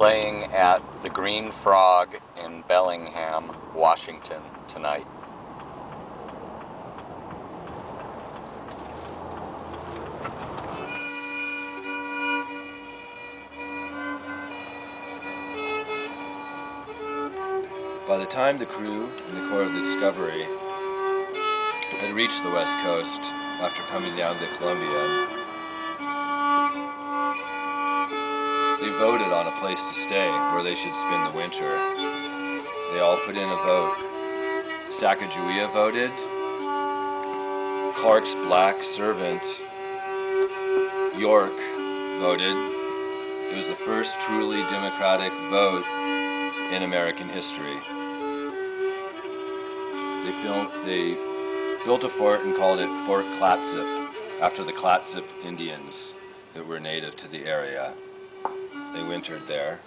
playing at the Green Frog in Bellingham, Washington tonight. By the time the crew and the Corps of the Discovery had reached the West Coast after coming down to Columbia, they voted on a place to stay where they should spend the winter. They all put in a vote. Sacagawea voted. Clark's black servant, York, voted. It was the first truly democratic vote in American history. They built a fort and called it Fort Clatsop, after the Clatsop Indians that were native to the area. They wintered there.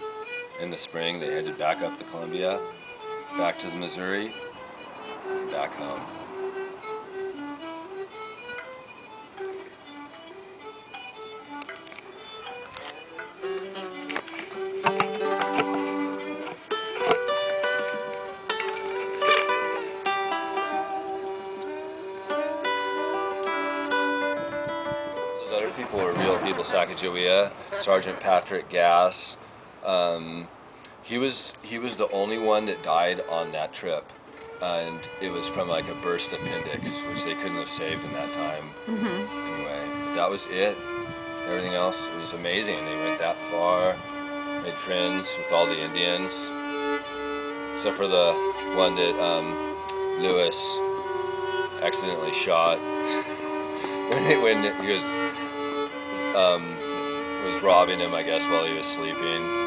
In the spring, they headed back up the Columbia, back to the Missouri, and back home. Other people were real people. Sacagawea, Sergeant Patrick Gass. He was the only one that died on that trip, and it was from like a burst appendix, which they couldn't have saved in that time. Anyway, but that was it. Everything else was amazing. They went that far, made friends with all the Indians, except for the one that Lewis accidentally shot when he was robbing him, I guess, while he was sleeping.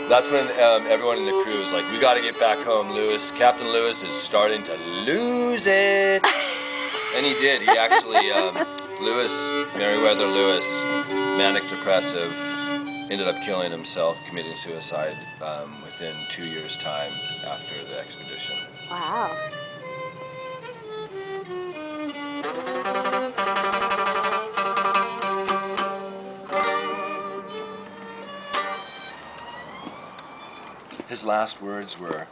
That's when everyone in the crew was like, "We got to get back home, Lewis. Captain Lewis is starting to lose it." And he did. He actually, Meriwether Lewis, manic depressive, ended up killing himself, committing suicide within 2 years' time after the expedition. Wow. His last words were,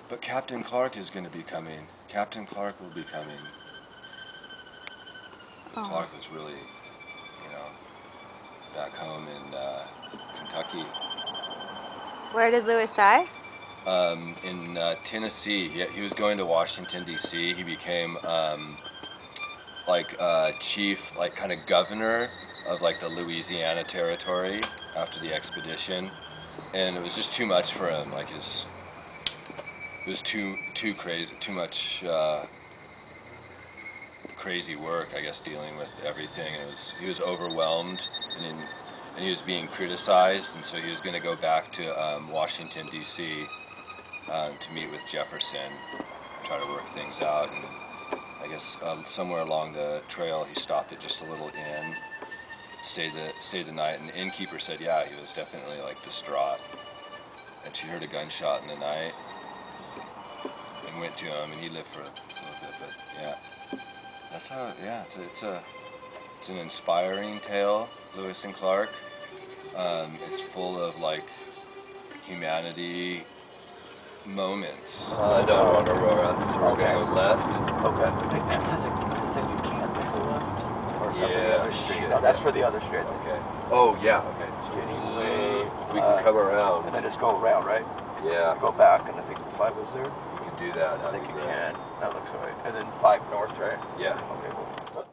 "But Captain Clark is going to be coming. Captain Clark will be coming." But Clark was really, back home in Kentucky. Where did Lewis die? In Tennessee. He was going to Washington, D.C. He became chief, kind of governor of the Louisiana Territory after the expedition. And it was just too much for him. It was too crazy, too much crazy work, I guess, dealing with everything. He was overwhelmed, and he was being criticized, and so he was going to go back to Washington, D.C. To meet with Jefferson, try to work things out. And I guess somewhere along the trail, he stopped at just a little inn. Stayed the night, and the innkeeper said, yeah, he was definitely distraught, and she heard a gunshot in the night and went to him, and he lived for a little bit. But yeah, that's how. Yeah, it's an inspiring tale, Lewis and Clark. It's full of humanity moments. I don't want Aurora, so we're gonna go left. Okay. It says you can't make a left. Yeah, no, that's for the other street. Okay. Oh, yeah, okay. So anyway, if we can come around. And then just go around, right? Yeah. Go back, and I think 5 was there. If you can do that, I think you can. That looks right. And then 5 north, right? Yeah. Okay, cool.